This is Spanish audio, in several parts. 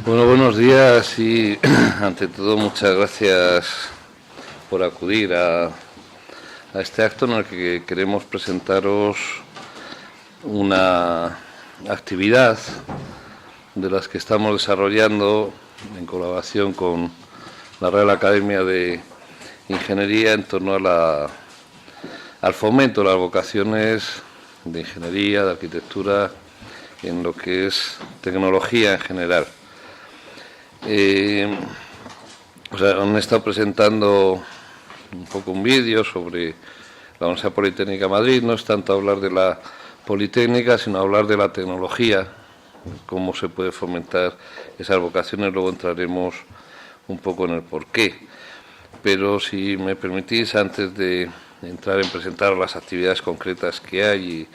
Bueno, buenos días y ante todo muchas gracias por acudir a este acto en el que queremos presentaros una actividad de las que estamos desarrollando en colaboración con la Real Academia de Ingeniería en torno al fomento de las vocaciones de ingeniería, de arquitectura, en lo que es tecnología en general. Han estado presentando un poco un vídeo sobre la Universidad Politécnica de Madrid. No es tanto hablar de la Politécnica, sino hablar de la tecnología, cómo se puede fomentar esas vocaciones. Luego entraremos un poco en el porqué. Pero si me permitís, antes de entrar en presentar las actividades concretas que hay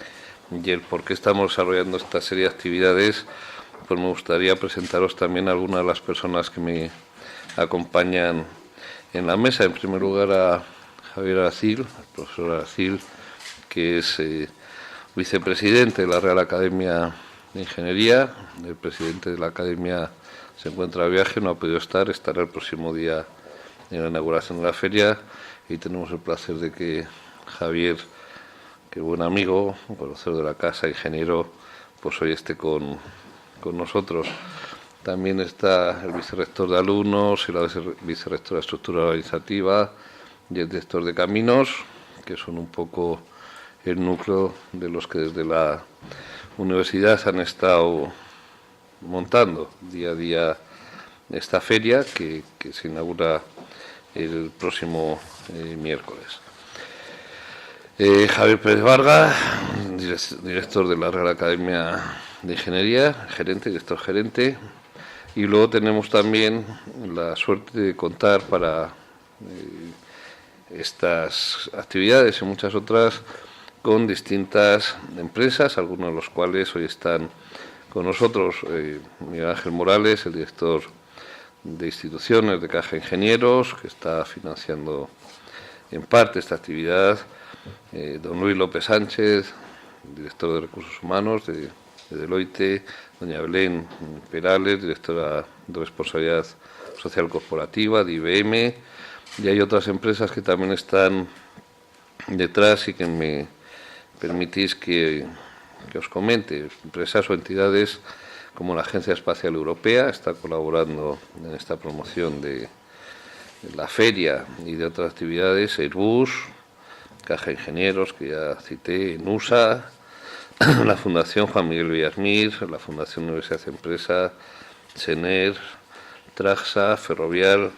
y el por qué estamos desarrollando esta serie de actividades, pues me gustaría presentaros también a algunas de las personas que me acompañan en la mesa. En primer lugar a Javier Aracil, el profesor Aracil, que es vicepresidente de la Real Academia de Ingeniería. El presidente de la Academia se encuentra de viaje, no ha podido estar, estará el próximo día en la inauguración de la feria, y tenemos el placer de que Javier, que buen amigo, un conocedor de la casa, ingeniero, pues hoy esté con nosotros. También está el vicerrector de alumnos y la vicerrectora de estructura organizativa y el director de caminos, que son un poco el núcleo de los que desde la universidad han estado montando día a día esta feria que se inaugura el próximo miércoles. Javier Pérez Vargas, director de la Real Academia de Ingeniería, director gerente, y luego tenemos también la suerte de contar para estas actividades y muchas otras con distintas empresas, algunos de los cuales hoy están con nosotros. Miguel Ángel Morales, el director de instituciones de Caja Ingenieros, que está financiando en parte esta actividad, don Luis López Sánchez, director de Recursos Humanos de Deloitte, doña Belén Perales, directora de Responsabilidad Social Corporativa de IBM, y hay otras empresas que también están detrás y que me permitís que os comente. Empresas o entidades como la Agencia Espacial Europea está colaborando en esta promoción de la feria y de otras actividades, Airbus, Caja Ingenieros, que ya cité, NUSA, la Fundación Juan Miguel Villasmir, la Fundación Universidad Empresa, CENER, Traxa, Ferrovial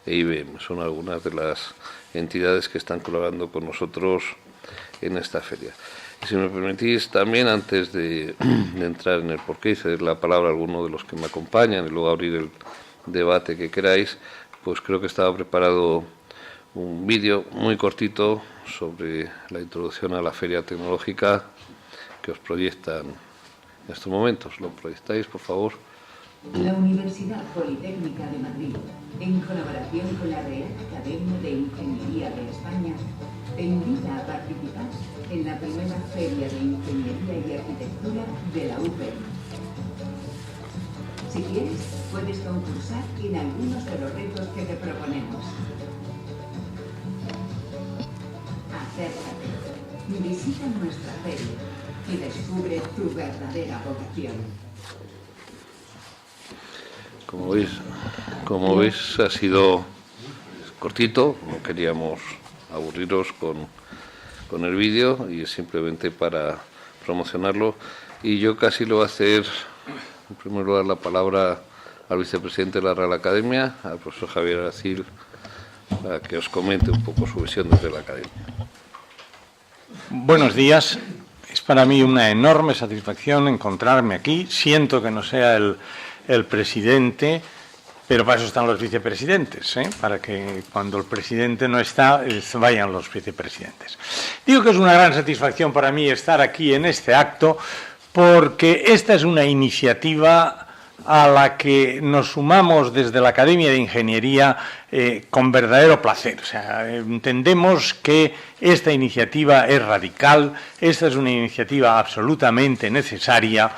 e IBM. Son algunas de las entidades que están colaborando con nosotros en esta feria. Y si me permitís, también antes de entrar en el porqué y ceder la palabra a alguno de los que me acompañan y luego abrir el debate que queráis, pues creo que estaba preparado un vídeo muy cortito sobre la introducción a la feria tecnológica que os proyectan en estos momentos. ¿Lo proyectáis, por favor? La Universidad Politécnica de Madrid, en colaboración con la Real Academia de Ingeniería de España, te invita a participar en la primera Feria de Ingeniería y Arquitectura de la UPE. Si quieres, puedes concursar en algunos de los retos que te proponemos. Acércate, visita nuestra feria y descubre tu verdadera vocación. Como veis, ha sido cortito, no queríamos aburriros con el vídeo y es simplemente para promocionarlo. Y yo casi lo voy a hacer, en primer lugar, la palabra al vicepresidente de la Real Academia, al profesor Javier Aracil, para que os comente un poco su visión desde la Academia. Buenos días. Es para mí una enorme satisfacción encontrarme aquí. Siento que no sea el presidente, pero para eso están los vicepresidentes, para que cuando el presidente no está, vayan los vicepresidentes. Digo que es una gran satisfacción para mí estar aquí en este acto, porque esta es una iniciativa a la que nos sumamos desde la Academia de Ingeniería con verdadero placer. O sea, entendemos que esta iniciativa es radical, esta es una iniciativa absolutamente necesaria,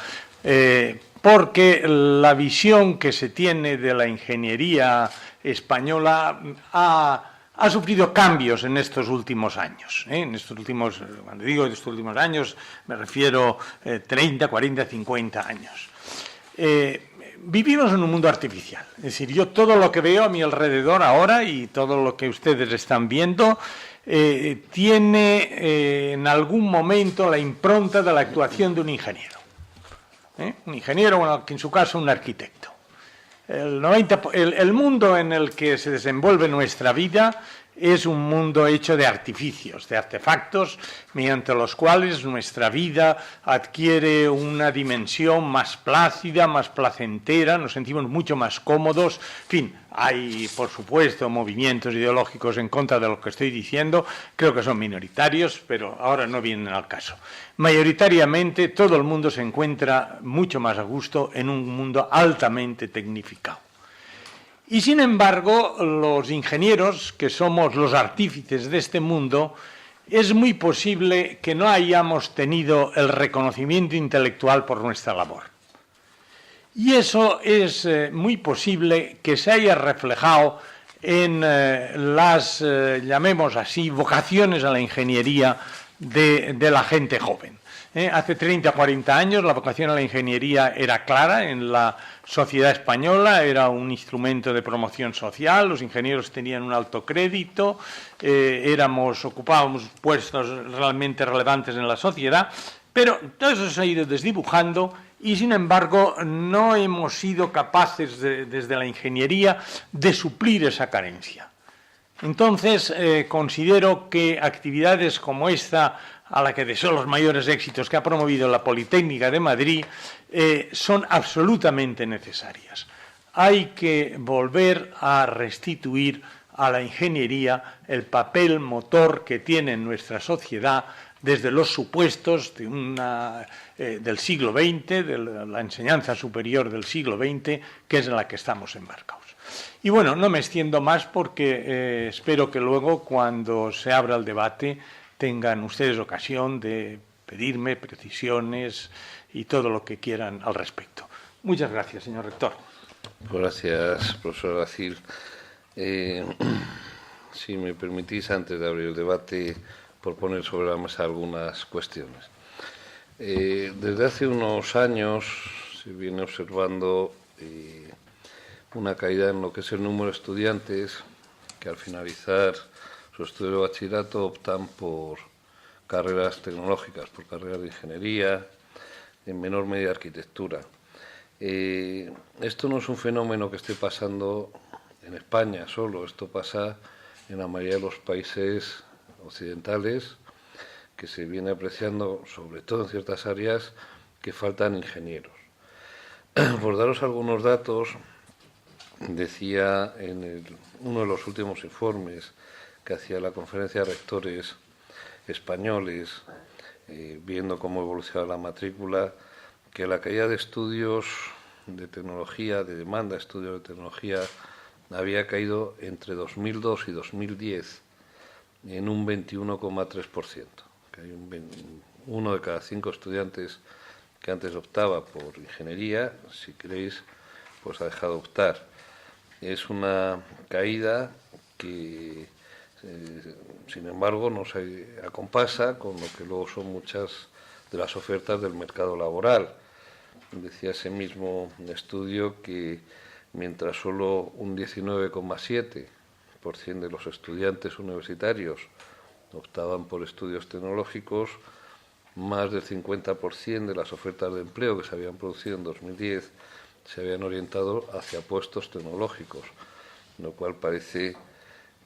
porque la visión que se tiene de la ingeniería española ha sufrido cambios en estos últimos años. En estos últimos, cuando digo estos últimos años, me refiero 30, 40, 50 años. Vivimos en un mundo artificial. Es decir, yo todo lo que veo a mi alrededor ahora y todo lo que ustedes están viendo tiene en algún momento la impronta de la actuación de un ingeniero. Un ingeniero, bueno, en su caso un arquitecto. El mundo en el que se desenvuelve nuestra vida es un mundo hecho de artificios, de artefactos, mediante los cuales nuestra vida adquiere una dimensión más plácida, más placentera, nos sentimos mucho más cómodos. En fin, hay, por supuesto, movimientos ideológicos en contra de lo que estoy diciendo, creo que son minoritarios, pero ahora no vienen al caso. Mayoritariamente, todo el mundo se encuentra mucho más a gusto en un mundo altamente tecnificado. Y sin embargo, los ingenieros, que somos los artífices de este mundo, es muy posible que no hayamos tenido el reconocimiento intelectual por nuestra labor. Y eso es muy posible que se haya reflejado en las, llamemos así, vocaciones a la ingeniería de la gente joven. Hace 30 o 40 años la vocación a la ingeniería era clara en la sociedad española, era un instrumento de promoción social, los ingenieros tenían un alto crédito, ocupábamos puestos realmente relevantes en la sociedad, pero todo eso se ha ido desdibujando y sin embargo no hemos sido capaces desde la ingeniería de suplir esa carencia. Entonces considero que actividades como esta, a la que deseo los mayores éxitos que ha promovido la Politécnica de Madrid, son absolutamente necesarias. Hay que volver a restituir a la ingeniería el papel motor que tiene en nuestra sociedad desde los supuestos del siglo XX, de la enseñanza superior del siglo XX, que es en la que estamos embarcados. Y bueno, no me extiendo más porque espero que luego, cuando se abra el debate, tengan ustedes ocasión de pedirme precisiones y todo lo que quieran al respecto. Muchas gracias, señor rector. Gracias, profesor Gacil. Si me permitís, antes de abrir el debate, por poner sobre la mesa algunas cuestiones. Desde hace unos años se viene observando una caída en lo que es el número de estudiantes que al finalizar su estudio de bachillerato optan por carreras tecnológicas, por carreras de ingeniería, en menor medida arquitectura. Esto no es un fenómeno que esté pasando en España solo, esto pasa en la mayoría de los países occidentales, que se viene apreciando, sobre todo en ciertas áreas, que faltan ingenieros. Por daros algunos datos, decía en uno de los últimos informes que hacía la Conferencia de Rectores Españoles, viendo cómo evolucionaba la matrícula, que la caída de estudios de tecnología, de demanda de estudios de tecnología, había caído entre 2002 y 2010 en un 21,3%. Que hay uno de cada 5 estudiantes que antes optaba por ingeniería, si queréis, pues ha dejado de optar. Es una caída que, sin embargo, no se acompasa con lo que luego son muchas de las ofertas del mercado laboral. Decía ese mismo estudio que mientras solo un 19,7% de los estudiantes universitarios optaban por estudios tecnológicos, más del 50% de las ofertas de empleo que se habían producido en 2010 se habían orientado hacia puestos tecnológicos, lo cual parece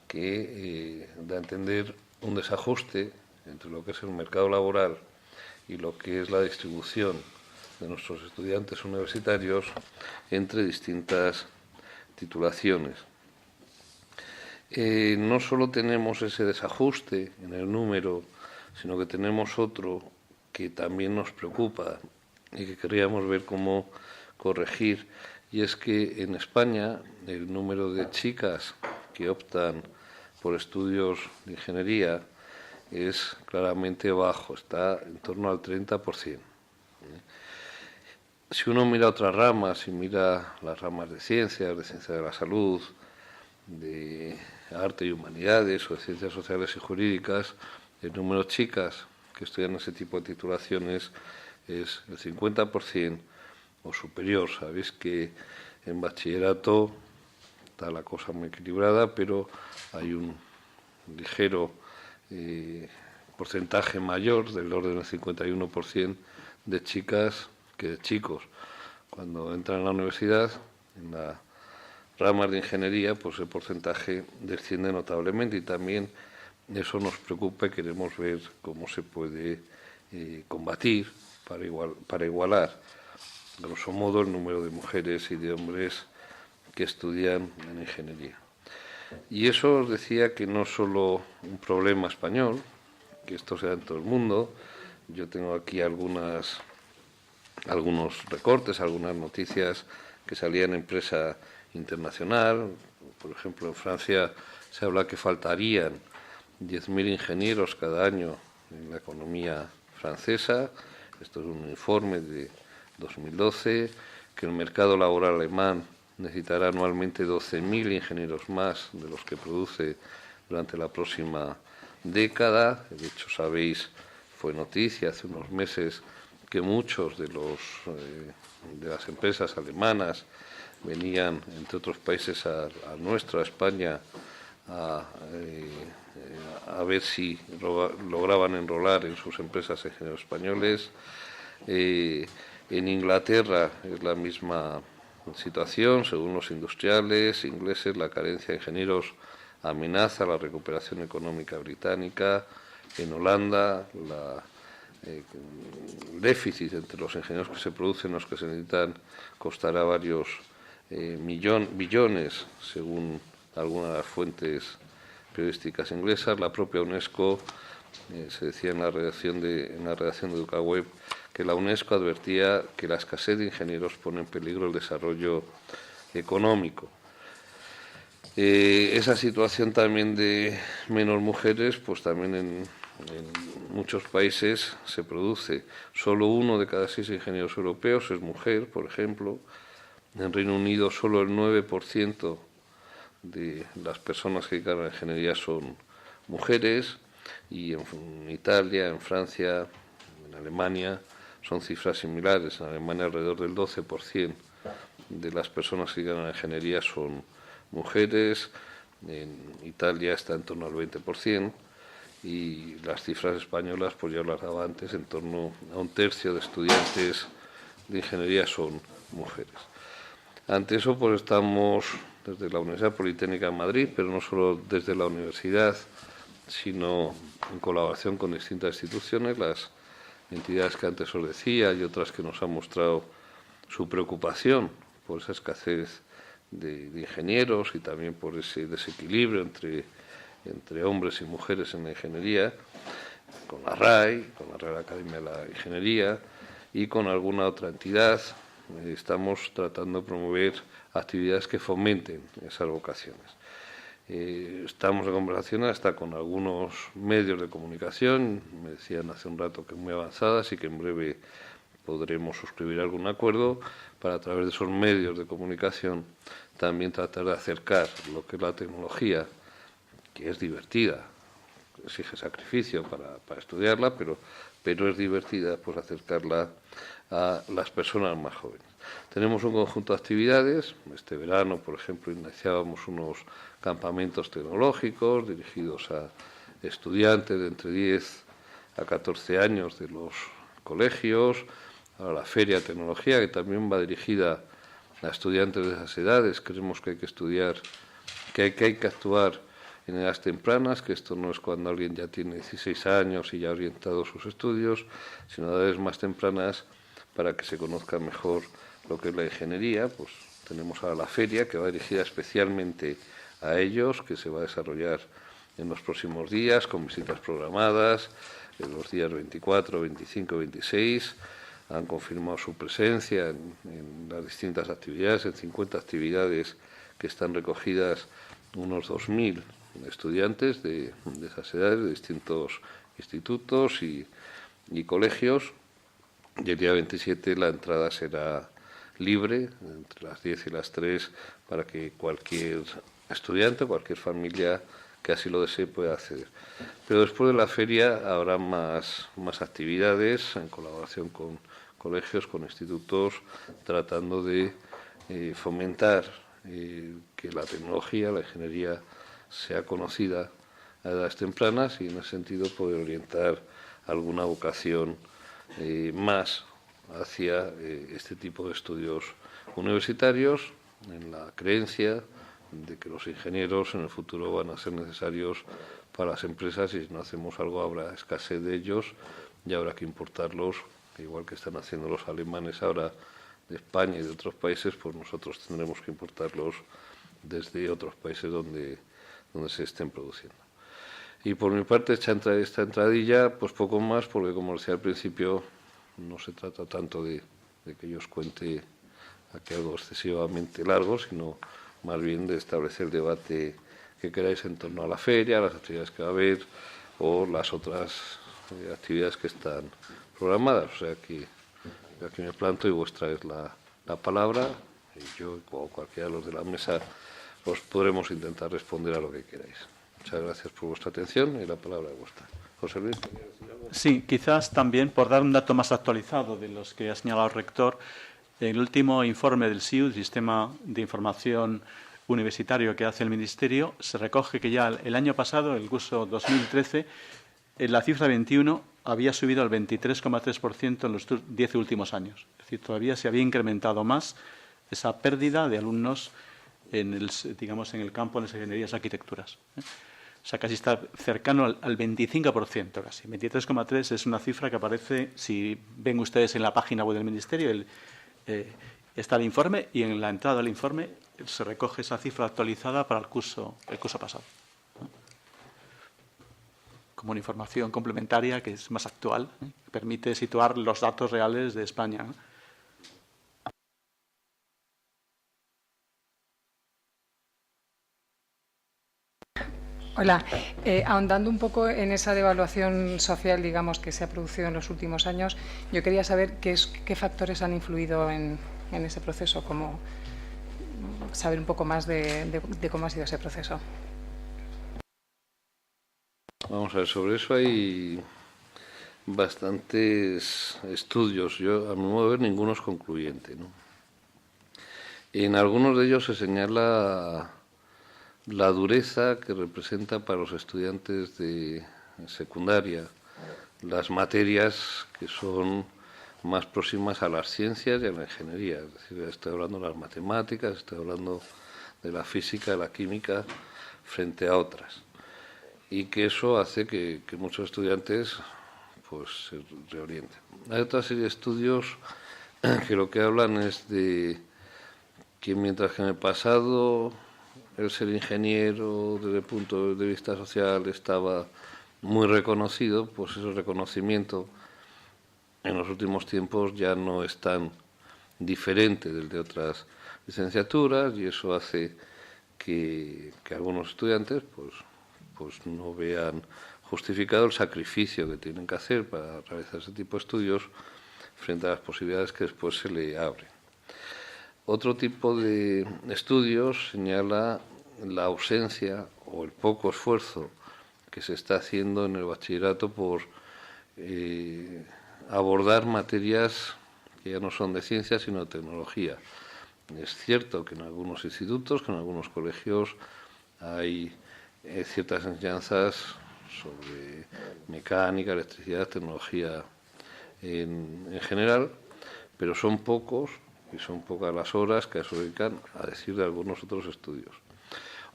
que da a entender un desajuste entre lo que es el mercado laboral y lo que es la distribución de nuestros estudiantes universitarios entre distintas titulaciones. No solo tenemos ese desajuste en el número, sino que tenemos otro que también nos preocupa y que querríamos ver cómo corregir, y es que en España el número de chicas que optan por estudios de ingeniería es claramente bajo, está en torno al 30%. si uno mira otras ramas, si mira las ramas de ciencia de la salud, de arte y humanidades o de ciencias sociales y jurídicas, el número de chicas que estudian ese tipo de titulaciones es el 50% o superior. Sabéis que en bachillerato está la cosa muy equilibrada, pero hay un ligero porcentaje mayor, del orden del 51%, de chicas que de chicos. Cuando entran a la universidad, en las ramas de ingeniería, pues el porcentaje desciende notablemente y también eso nos preocupa y queremos ver cómo se puede combatir para igualar, grosso modo, el número de mujeres y de hombres que estudian en ingeniería. Y eso os decía que no es solo un problema español, que esto sea en todo el mundo. Yo tengo aquí algunos recortes, algunas noticias que salían en prensa internacional. Por ejemplo, en Francia se habla que faltarían 10.000 ingenieros cada año en la economía francesa. Esto es un informe de 2012, que el mercado laboral alemán necesitará anualmente 12.000 ingenieros más de los que produce durante la próxima década. De hecho, sabéis, fue noticia hace unos meses que muchos de las empresas alemanas venían, entre otros países, a nuestra España, a ver si lograban enrolar en sus empresas ingenieros españoles. En Inglaterra es la misma situación. Según los industriales ingleses, la carencia de ingenieros amenaza la recuperación económica británica. En Holanda, el déficit entre los ingenieros que se producen y los que se necesitan costará varios billones, según algunas de las fuentes periodísticas inglesas. La propia UNESCO, se decía en la redacción de EducaWeb, que la UNESCO advertía que la escasez de ingenieros pone en peligro el desarrollo económico. Esa situación también de menos mujeres, pues también en muchos países se produce. Solo 1 de cada 6 ingenieros europeos es mujer, por ejemplo. En Reino Unido solo el 9% de las personas que dedican a la ingeniería son mujeres, y en Italia, en Francia, en Alemania son cifras similares. En Alemania alrededor del 12% de las personas que dedican a la ingeniería son mujeres, en Italia está en torno al 20%, y las cifras españolas, pues ya las daba antes, en torno a 1/3 de estudiantes de ingeniería son mujeres. Ante eso, pues estamos desde la Universidad Politécnica de Madrid, pero no solo desde la universidad, sino en colaboración con distintas instituciones, las entidades que antes os decía y otras que nos han mostrado su preocupación por esa escasez de ingenieros y también por ese desequilibrio entre hombres y mujeres en la ingeniería, con la RAI, con la Real Academia de la Ingeniería y con alguna otra entidad. Estamos tratando de promover actividades que fomenten esas vocaciones. Estamos en conversación hasta con algunos medios de comunicación, me decían hace un rato que muy avanzadas y que en breve podremos suscribir algún acuerdo para, a través de esos medios de comunicación, también tratar de acercar lo que es la tecnología, que es divertida, exige sacrificio para estudiarla, pero es divertida, pues acercarla a las personas más jóvenes. Tenemos un conjunto de actividades. Este verano, por ejemplo, iniciábamos unos campamentos tecnológicos dirigidos a estudiantes de entre 10 a 14 años de los colegios, a la Feria de Tecnología, que también va dirigida a estudiantes de esas edades. Creemos que hay que estudiar, que hay que actuar en edades tempranas, que esto no es cuando alguien ya tiene 16 años y ya ha orientado sus estudios, sino a edades más tempranas, para que se conozca mejor lo que es la ingeniería. Pues tenemos ahora la feria, que va dirigida especialmente a ellos, que se va a desarrollar en los próximos días, con visitas programadas, en los días 24, 25, 26. Han confirmado su presencia en las distintas actividades, en 50 actividades que están recogidas, unos 2.000 estudiantes de esas edades, de distintos institutos y colegios, y el día 27 la entrada será libre, entre las 10 y las 3, para que cualquier estudiante, cualquier familia que así lo desee pueda acceder. Pero después de la feria habrá más actividades en colaboración con colegios, con institutos, tratando de fomentar que la tecnología, la ingeniería sea conocida a edades tempranas y en ese sentido poder orientar alguna vocación más hacia este tipo de estudios universitarios, en la creencia de que los ingenieros en el futuro van a ser necesarios para las empresas y si no hacemos algo habrá escasez de ellos y habrá que importarlos, igual que están haciendo los alemanes ahora de España y de otros países, pues nosotros tendremos que importarlos desde otros países donde se estén produciendo. Y por mi parte, esta entradilla, pues poco más, porque como decía al principio, no se trata tanto de que yo os cuente aquí algo excesivamente largo, sino más bien de establecer el debate que queráis en torno a la feria, las actividades que va a haber o las otras actividades que están programadas. O sea que yo aquí me planto y vuestra es la palabra y yo o cualquiera de los de la mesa os podremos intentar responder a lo que queráis. Muchas gracias por vuestra atención y la palabra es vuestra. José Luis. Sí, quizás también por dar un dato más actualizado de los que ha señalado el rector, en el último informe del SIU, el Sistema de Información Universitario que hace el Ministerio, se recoge que ya el año pasado, el curso 2013, la cifra 21 había subido al 23,3% en los 10 últimos años. Es decir, todavía se había incrementado más esa pérdida de alumnos en el campo de las ingenierías y arquitecturas. O sea, casi está cercano al 25%, casi. 23,3 es una cifra que aparece, si ven ustedes en la página web del Ministerio, está el informe y en la entrada del informe se recoge esa cifra actualizada para el curso pasado. Como una información complementaria que es más actual, que permite situar los datos reales de España. Hola, ahondando un poco en esa devaluación social, digamos, que se ha producido en los últimos años, yo quería saber qué factores han influido en ese proceso, saber un poco más de cómo ha sido ese proceso. Vamos a ver, sobre eso hay bastantes estudios. Yo, a mi modo de ver, ninguno es concluyente, ¿no? En algunos de ellos se señala la dureza que representa para los estudiantes de secundaria las materias que son más próximas a las ciencias y a la ingeniería. Es decir, estoy hablando de las matemáticas, estoy hablando de la física, de la química, frente a otras. Y que eso hace que muchos estudiantes pues se reorienten. Hay otra serie de estudios que lo que hablan es de que mientras que en el pasado el ser ingeniero desde el punto de vista social estaba muy reconocido, pues ese reconocimiento en los últimos tiempos ya no es tan diferente del de otras licenciaturas y eso hace que algunos estudiantes pues no vean justificado el sacrificio que tienen que hacer para realizar ese tipo de estudios frente a las posibilidades que después se le abren. Otro tipo de estudios señala la ausencia o el poco esfuerzo que se está haciendo en el bachillerato por abordar materias que ya no son de ciencia sino de tecnología. Es cierto que en algunos institutos, que en algunos colegios hay ciertas enseñanzas sobre mecánica, electricidad, tecnología en general, pero son pocos y son pocas las horas que se dedican a decir de algunos otros estudios.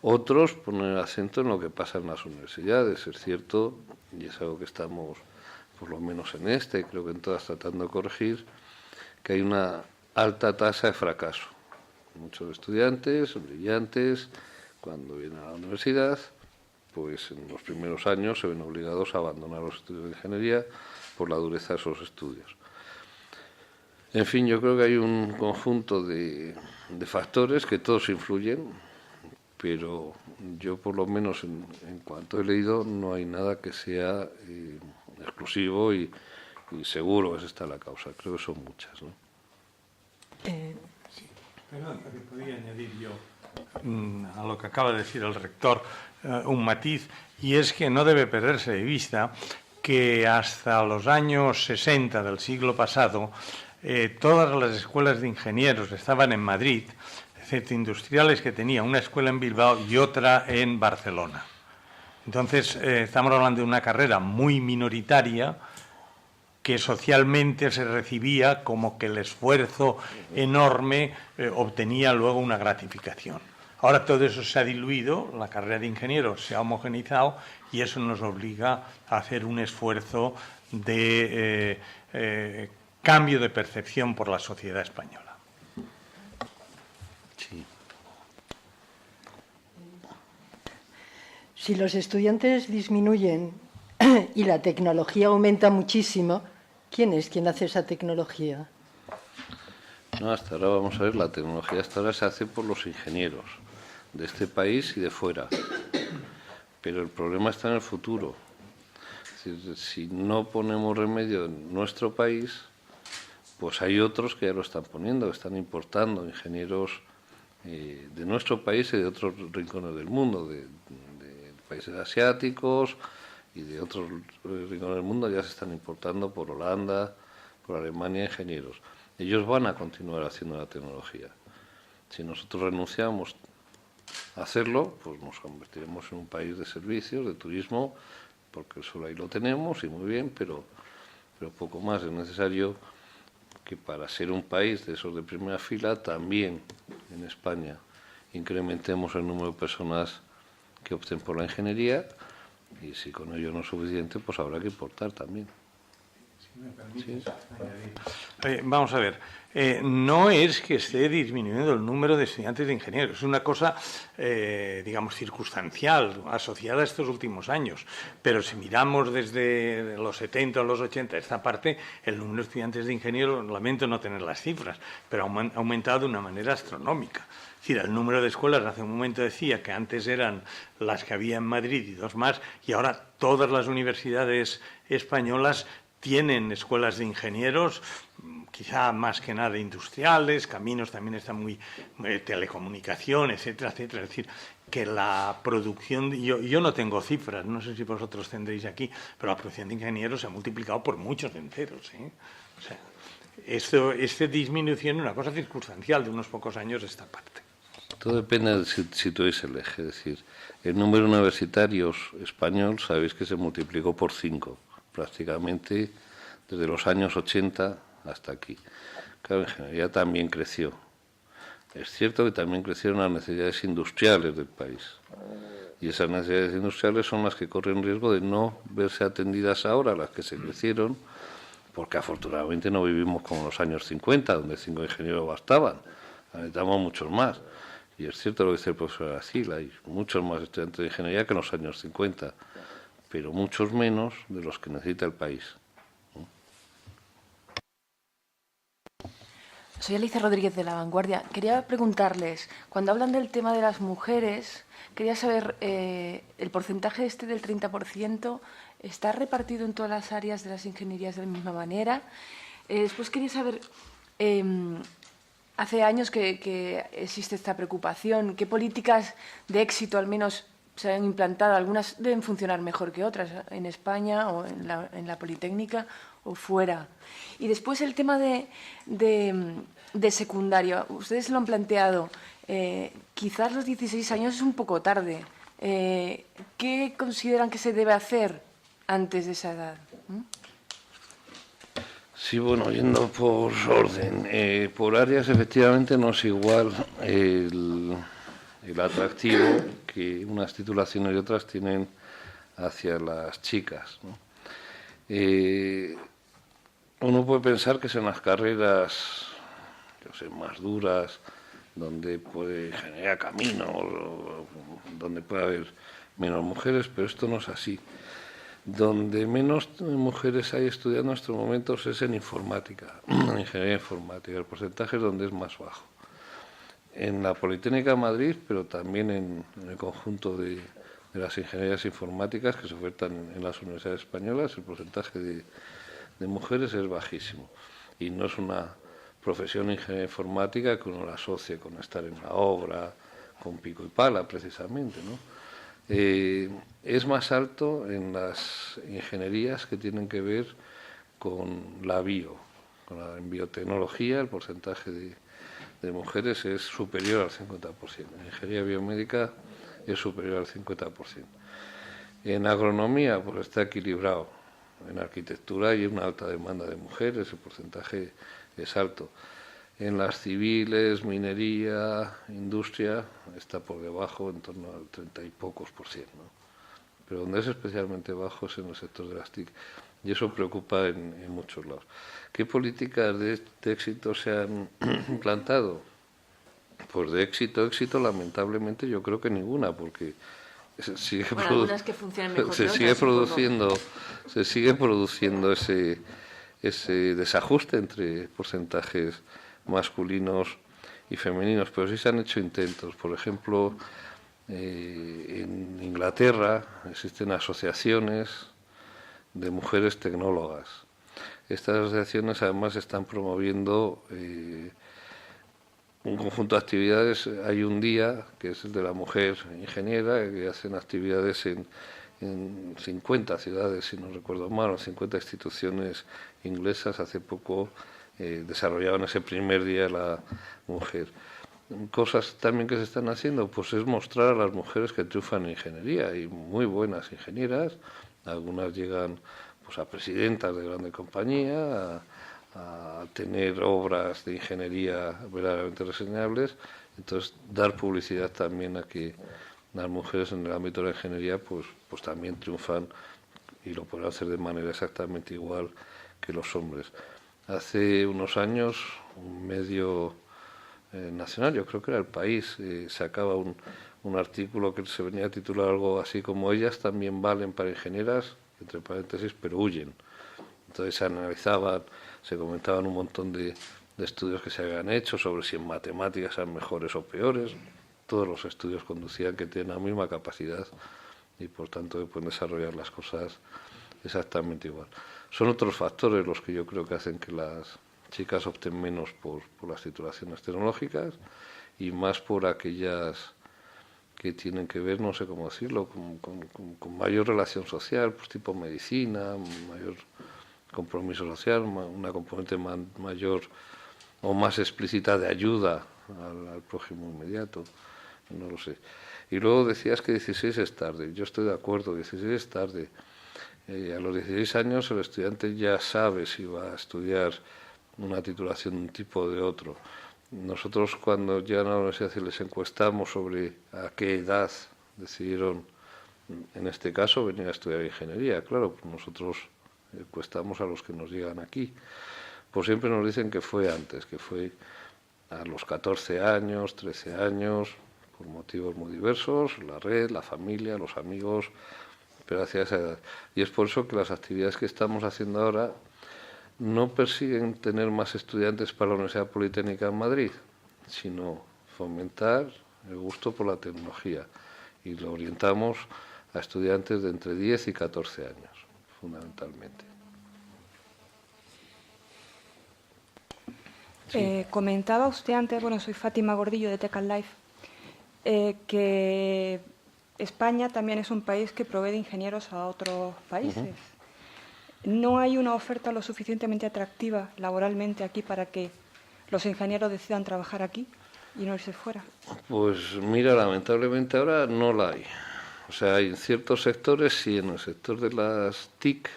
Otros ponen el acento en lo que pasa en las universidades. Es cierto, y es algo que estamos, por lo menos en y creo que en todas, tratando de corregir, que hay una alta tasa de fracaso. Muchos estudiantes brillantes, cuando vienen a la universidad, pues en los primeros años se ven obligados a abandonar los estudios de ingeniería por la dureza de esos estudios. En fin, yo creo que hay un conjunto de factores que todos influyen, pero yo por lo menos en cuanto he leído no hay nada que sea exclusivo y y seguro es esta la causa. Creo que son muchas, ¿no? Sí, perdón, que podía añadir yo a lo que acaba de decir el rector un matiz, y es que no debe perderse de vista que hasta los años 60 del siglo pasado todas las escuelas de ingenieros estaban en Madrid, excepto industriales, que tenía una escuela en Bilbao y otra en Barcelona. Entonces, estamos hablando de una carrera muy minoritaria que socialmente se recibía como que el esfuerzo enorme obtenía luego una gratificación. Ahora todo eso se ha diluido, la carrera de ingeniero se ha homogeneizado y eso nos obliga a hacer un esfuerzo de cambio de percepción por la sociedad española. Sí. Si los estudiantes disminuyen y la tecnología aumenta muchísimo, ¿quién es quien hace esa tecnología? No, hasta ahora, vamos a ver, la tecnología hasta ahora se hace por los ingenieros de este país y de fuera. Pero el problema está en el futuro. Es decir, si no ponemos remedio en nuestro país, pues hay otros que ya lo están poniendo, que están importando ingenieros de nuestro país y de otros rincones del mundo, de países asiáticos y de otros rincones del mundo ya se están importando por Holanda, por Alemania, ingenieros. Ellos van a continuar haciendo la tecnología. Si nosotros renunciamos a hacerlo, pues nos convertiremos en un país de servicios, de turismo, porque solo ahí lo tenemos y muy bien, pero poco más. Es necesario que para ser un país de esos de primera fila, también en España incrementemos el número de personas que opten por la ingeniería, y si con ello no es suficiente, pues habrá que importar también. Si me permites añadir. Vamos a ver, no es que esté disminuyendo el número de estudiantes de ingenieros, es una cosa, digamos, circunstancial, asociada a estos últimos años. Pero si miramos desde los 70 o los 80, esta parte, el número de estudiantes de ingenieros, lamento no tener las cifras, pero ha aumentado de una manera astronómica. Es decir, el número de escuelas, hace un momento decía que antes eran las que había en Madrid y dos más, y ahora todas las universidades españolas tienen escuelas de ingenieros, quizá más que nada industriales, caminos también están muy telecomunicación, etcétera, etcétera. Es decir, que la producción, yo no tengo cifras, no sé si vosotros tendréis aquí, pero la producción de ingenieros se ha multiplicado por muchos enteros, ¿eh? O sea, esta disminución es una cosa circunstancial de unos pocos años esta parte. Todo depende de si tú eres el eje. Es decir, el número de universitarios español, sabéis que se multiplicó por 5, prácticamente desde los años 80 hasta aquí. Claro, en ingeniería también creció. Es cierto que también crecieron las necesidades industriales del país. Y esas necesidades industriales son las que corren riesgo de no verse atendidas ahora, las que se crecieron, porque afortunadamente no vivimos como en los años 50, donde 5 ingenieros bastaban. Necesitamos muchos más. Y es cierto lo que dice el profesor Aracil, hay muchos más estudiantes de ingeniería que en los años 50, pero muchos menos de los que necesita el país. Soy Alicia Rodríguez de La Vanguardia. Quería preguntarles, cuando hablan del tema de las mujeres, quería saber, el porcentaje del 30%, ¿está repartido en todas las áreas de las ingenierías de la misma manera? Después quería saber, hace años que existe esta preocupación, ¿qué políticas de éxito al menos se han implantado? Algunas deben funcionar mejor que otras, en España o en la Politécnica o fuera. Y después el tema de secundario. Ustedes lo han planteado. Quizás los 16 años es un poco tarde. ¿Qué consideran que se debe hacer antes de esa edad? Sí, bueno, yendo por orden. Por áreas, efectivamente, no es igual el atractivo que unas titulaciones y otras tienen hacia las chicas, ¿no? Uno puede pensar que son las carreras, yo sé, más duras, donde puede generar caminos, donde puede haber menos mujeres, pero esto no es así. Donde menos mujeres hay estudiando en estos momentos es en informática, en ingeniería informática. El porcentaje es donde es más bajo. En la Politécnica de Madrid, pero también en el conjunto de las ingenierías informáticas que se ofertan en las universidades españolas, el porcentaje de de mujeres es bajísimo. Y no es una profesión ingeniería informática que uno la asocie con estar en la obra, con pico y pala, precisamente, ¿no? Es más alto en las ingenierías que tienen que ver con la en biotecnología el porcentaje de mujeres es superior al 50%. En ingeniería biomédica es superior al 50%. En agronomía, pues está equilibrado. En arquitectura hay una alta demanda de mujeres, el porcentaje es alto. En las civiles, minería, industria, está por debajo, en torno al 30 y pocos %, ¿no? Pero donde es especialmente bajo es en el sector de las TIC. Y eso preocupa en muchos lados. ¿Qué políticas de éxito se han implantado? Pues de éxito, lamentablemente yo creo que ninguna, porque se sigue, algunas que funcionan mejor se sigue produciendo ese desajuste entre porcentajes masculinos y femeninos, pero sí se han hecho intentos. Por ejemplo, en Inglaterra existen asociaciones de mujeres tecnólogas. Estas asociaciones además están promoviendo un conjunto de actividades. Hay un día que es el de la mujer ingeniera, que hacen actividades en 50 ciudades, si no recuerdo mal, o 50 instituciones inglesas. Hace poco desarrollaban ese primer día la mujer. Cosas también que se están haciendo, pues es mostrar a las mujeres que triunfan en ingeniería. Hay muy buenas ingenieras, algunas llegan pues a presidentas de grande compañía, a tener obras de ingeniería verdaderamente reseñables. Entonces, dar publicidad también a que las mujeres en el ámbito de la ingeniería pues también triunfan y lo pueden hacer de manera exactamente igual que los hombres. Hace unos años, un medio nacional, yo creo que era El País, sacaba un artículo que se venía a titular algo así como "Ellas también valen para ingenieras", entre paréntesis, pero huyen. Entonces se analizaban, se comentaban un montón de estudios que se habían hecho sobre si en matemáticas eran mejores o peores. Todos los estudios conducían que tienen la misma capacidad y por tanto pueden desarrollar las cosas exactamente igual. Son otros factores los que yo creo que hacen que las chicas opten menos por las titulaciones tecnológicas y más por aquellas que tienen que ver, no sé cómo decirlo, con mayor relación social, pues tipo medicina, mayor compromiso social, una componente mayor o más explícita de ayuda al prójimo inmediato, no lo sé. Y luego decías que 16 es tarde. Yo estoy de acuerdo, 16 es tarde. A los 16 años el estudiante ya sabe si va a estudiar una titulación de un tipo o de otro. Nosotros cuando llegan a la universidad y les encuestamos sobre a qué edad decidieron, en este caso, venir a estudiar ingeniería, claro, pues nosotros encuestamos a los que nos llegan aquí. Pues siempre nos dicen que fue antes, que fue a los 14 años, 13 años, por motivos muy diversos, la red, la familia, los amigos, pero hacia esa edad. Y es por eso que las actividades que estamos haciendo ahora no persiguen tener más estudiantes para la Universidad Politécnica en Madrid, sino fomentar el gusto por la tecnología. Y lo orientamos a estudiantes de entre 10 y 14 años, fundamentalmente. Sí. Comentaba usted antes, bueno, soy Fátima Gordillo de Tech and Life, que España también es un país que provee de ingenieros a otros países. ¿No hay una oferta lo suficientemente atractiva laboralmente aquí para que los ingenieros decidan trabajar aquí y no irse fuera? Pues mira, lamentablemente ahora no la hay. O sea, hay en ciertos sectores, sí, en el sector de las TIC,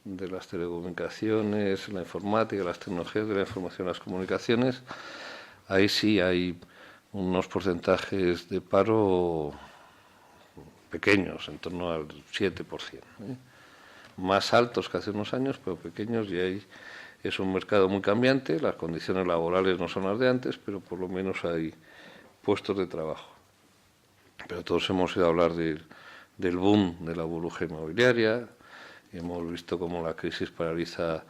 de las telecomunicaciones, la informática, las tecnologías de la información y las comunicaciones, ahí sí hay unos porcentajes de paro pequeños, en torno al 7%. Más altos que hace unos años, pero pequeños, y ahí es un mercado muy cambiante, las condiciones laborales no son las de antes, pero por lo menos hay puestos de trabajo. Pero todos hemos oído hablar del boom de la burbuja inmobiliaria, y hemos visto cómo la crisis paraliza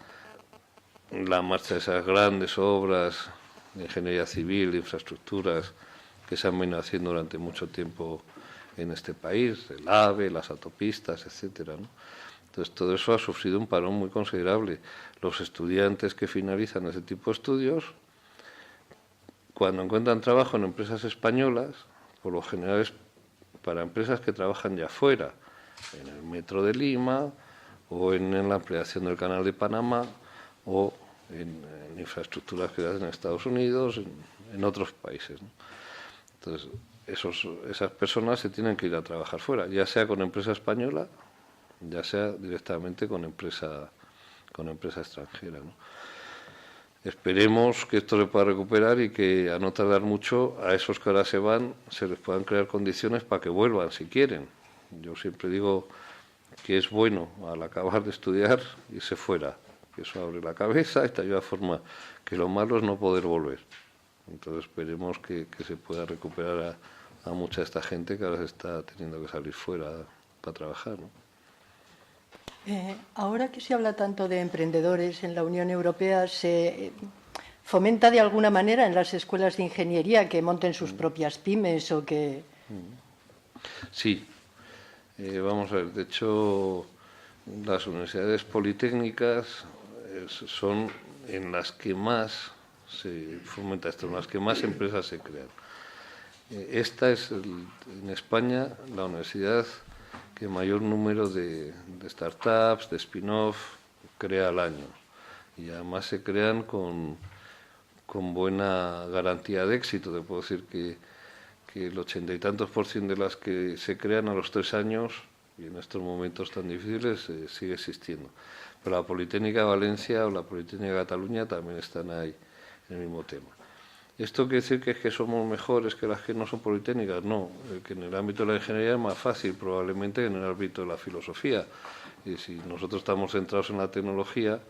la marcha de esas grandes obras de ingeniería civil, de infraestructuras que se han venido haciendo durante mucho tiempo en este país, el AVE, las autopistas, etcétera, ¿no? Entonces, todo eso ha sufrido un parón muy considerable. Los estudiantes que finalizan ese tipo de estudios, cuando encuentran trabajo en empresas españolas, por lo general es para empresas que trabajan ya fuera, en el Metro de Lima, o en la ampliación del Canal de Panamá, o en infraestructuras que hacen en Estados Unidos, en otros países, ¿no? Entonces, esas personas se tienen que ir a trabajar fuera, ya sea con empresa española, ya sea directamente con empresa extranjera, ¿no? Esperemos que esto se pueda recuperar y que, a no tardar mucho, a esos que ahora se van se les puedan crear condiciones para que vuelvan si quieren. Yo siempre digo que es bueno, al acabar de estudiar, irse fuera, que eso abre la cabeza y te ayuda a forma, que lo malo es no poder volver. Entonces esperemos que se pueda recuperar a mucha de esta gente que ahora se está teniendo que salir fuera para trabajar, ¿no? Ahora que se habla tanto de emprendedores en la Unión Europea, ¿se fomenta de alguna manera en las escuelas de ingeniería que monten sus propias pymes o que...? Sí. Vamos a ver, de hecho, las universidades politécnicas son en las que más se fomenta esto, en las que más empresas se crean. Esta es, en España, la universidad que mayor número de startups, de spin-off, crea al año. Y además se crean con buena garantía de éxito. Te puedo decir que el 80 y tantos % de las que se crean a los 3 años, y en estos momentos tan difíciles, sigue existiendo. Pero la Politécnica de Valencia o la Politécnica de Cataluña también están ahí en el mismo tema. ¿Esto quiere decir que es que somos mejores que las que no son politécnicas? No, que en el ámbito de la ingeniería es más fácil probablemente que en el ámbito de la filosofía. Y si nosotros estamos centrados en la tecnología,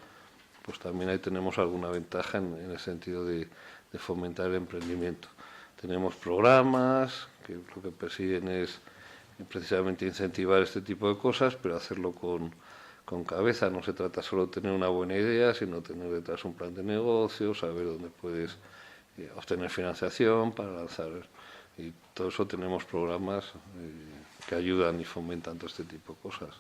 pues también ahí tenemos alguna ventaja en el sentido de fomentar el emprendimiento. Tenemos programas que lo que persiguen es precisamente incentivar este tipo de cosas, pero hacerlo con cabeza. No se trata solo de tener una buena idea, sino tener detrás un plan de negocio, saber dónde puedes obtener financiación para lanzar. Y todo eso tenemos programas que ayudan y fomentan todo este tipo de cosas.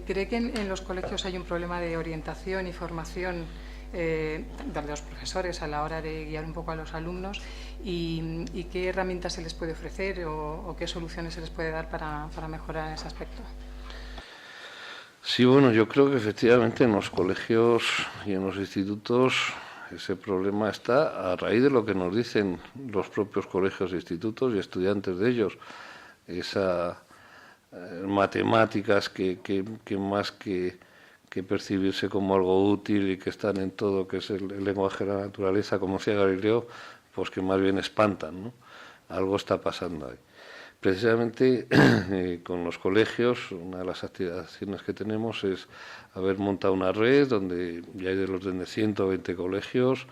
¿Cree que en los colegios hay un problema de orientación y formación de los profesores a la hora de guiar un poco a los alumnos? ¿Y qué herramientas se les puede ofrecer o qué soluciones se les puede dar para mejorar en ese aspecto? Sí, bueno, yo creo que efectivamente en los colegios y en los institutos ese problema está a raíz de lo que nos dicen los propios colegios e institutos y estudiantes de ellos. Esas matemáticas que más que percibirse como algo útil y que están en todo, que es el lenguaje de la naturaleza, como decía Galileo, pues que más bien espantan, ¿no? Algo está pasando ahí. Precisamente con los colegios, una de las activaciones que tenemos es haber montado una red donde ya hay del orden de 120 colegios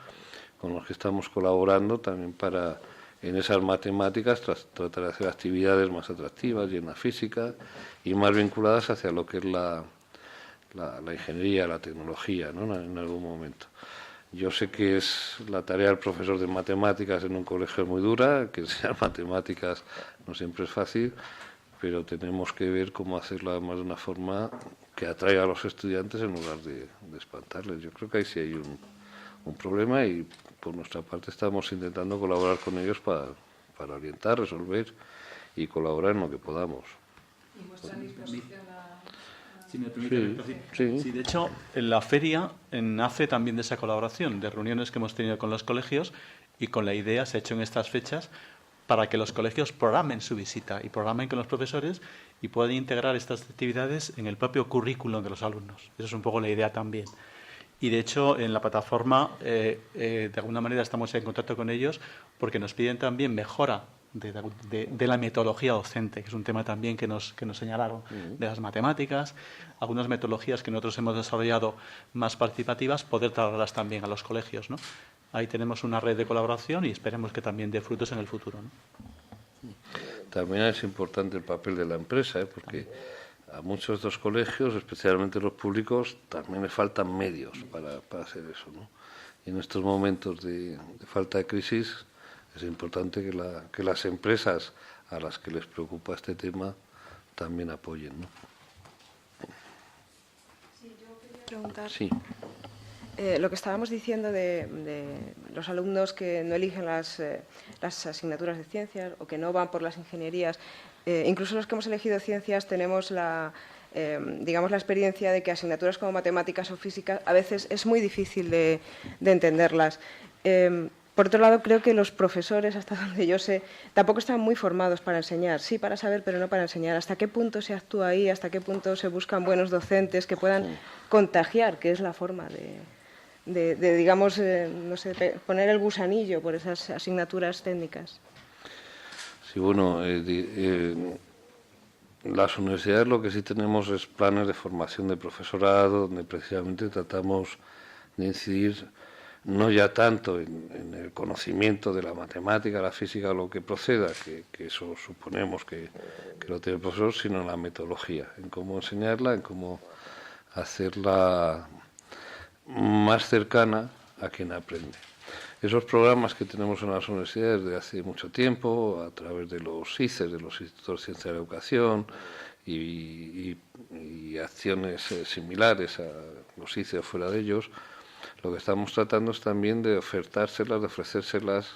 con los que estamos colaborando también para, en esas matemáticas, tratar de hacer actividades más atractivas y en la física y más vinculadas hacia lo que es la ingeniería, la tecnología, ¿no? En algún momento. Yo sé que es la tarea del profesor de matemáticas en un colegio muy dura, que enseñar matemáticas no siempre es fácil, pero tenemos que ver cómo hacerlo además de una forma que atraiga a los estudiantes en lugar de espantarles. Yo creo que ahí sí hay un problema y por nuestra parte estamos intentando colaborar con ellos para orientar, resolver y colaborar en lo que podamos. ¿Y muestran disposición a...? Si me permite, sí, de hecho, en la feria nace también de esa colaboración, de reuniones que hemos tenido con los colegios y con la idea, se ha hecho en estas fechas, para que los colegios programen su visita y programen con los profesores y puedan integrar estas actividades en el propio currículum de los alumnos. Esa es un poco la idea también. Y, de hecho, en la plataforma, de alguna manera, estamos en contacto con ellos porque nos piden también mejora de la metodología docente, que es un tema también que nos señalaron, de las matemáticas, algunas metodologías que nosotros hemos desarrollado más participativas, poder trasladarlas también a los colegios, ¿no? Ahí tenemos una red de colaboración y esperemos que también dé frutos en el futuro, ¿no? También es importante el papel de la empresa, porque a muchos de estos colegios, especialmente los públicos, también les faltan medios para hacer eso, ¿no? Y en estos momentos de falta de crisis es importante que las empresas a las que les preocupa este tema también apoyen, ¿no? Sí, yo quería preguntar. Sí. Lo que estábamos diciendo de los alumnos que no eligen las asignaturas de ciencias o que no van por las ingenierías, incluso los que hemos elegido ciencias tenemos digamos, la experiencia de que asignaturas como matemáticas o física a veces es muy difícil de entenderlas. Por otro lado, creo que los profesores, hasta donde yo sé, tampoco están muy formados para enseñar. Sí, para saber, pero no para enseñar. ¿Hasta qué punto se actúa ahí? ¿Hasta qué punto se buscan buenos docentes que puedan contagiar, que es la forma de digamos, no sé, poner el gusanillo por esas asignaturas técnicas? Sí, bueno, las universidades lo que sí tenemos es planes de formación de profesorado, donde precisamente tratamos de incidir no ya tanto en el conocimiento de la matemática, la física, lo que proceda, que eso suponemos que lo tiene el profesor, sino en la metodología, en cómo enseñarla, en cómo hacerla más cercana a quien aprende. Esos programas que tenemos en las universidades desde hace mucho tiempo, a través de los ICES, de los Institutos de Ciencia de la Educación, y acciones similares a los ICES fuera de ellos, lo que estamos tratando es también de ofertárselas, de ofrecérselas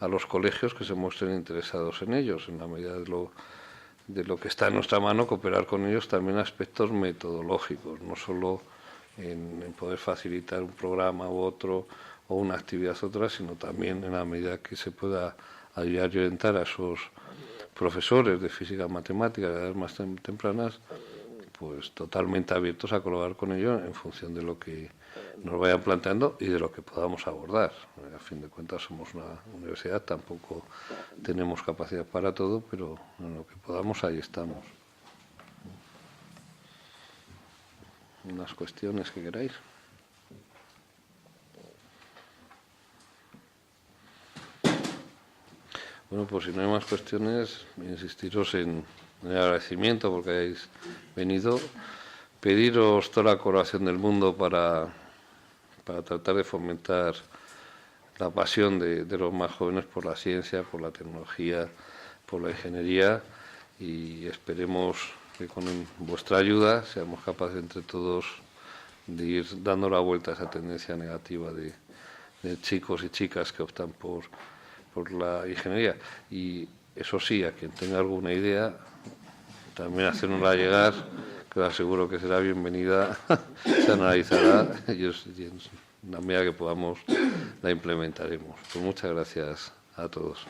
a los colegios que se muestren interesados en ellos, en la medida de lo que está en nuestra mano, cooperar con ellos también aspectos metodológicos, no solo en poder facilitar un programa u otro o una actividad u otra, sino también en la medida que se pueda ayudar y orientar a esos profesores de física matemática de edades más tempranas, pues totalmente abiertos a colaborar con ellos en función de lo que nos vayan planteando y de lo que podamos abordar. A fin de cuentas somos una universidad, tampoco tenemos capacidad para todo, pero en lo que podamos ahí estamos. Unas cuestiones que queráis. Bueno, pues si no hay más cuestiones, insistiros en el agradecimiento porque hayáis venido, pediros toda la colaboración del mundo para tratar de fomentar la pasión de los más jóvenes por la ciencia, por la tecnología, por la ingeniería, y esperemos que con vuestra ayuda seamos capaces entre todos de ir dando la vuelta a esa tendencia negativa de chicos y chicas que optan por la ingeniería. Y eso sí, a quien tenga alguna idea, también hacérnosla llegar, que os aseguro que será bienvenida, se analizará y en la medida que podamos la implementaremos. Pues muchas gracias a todos.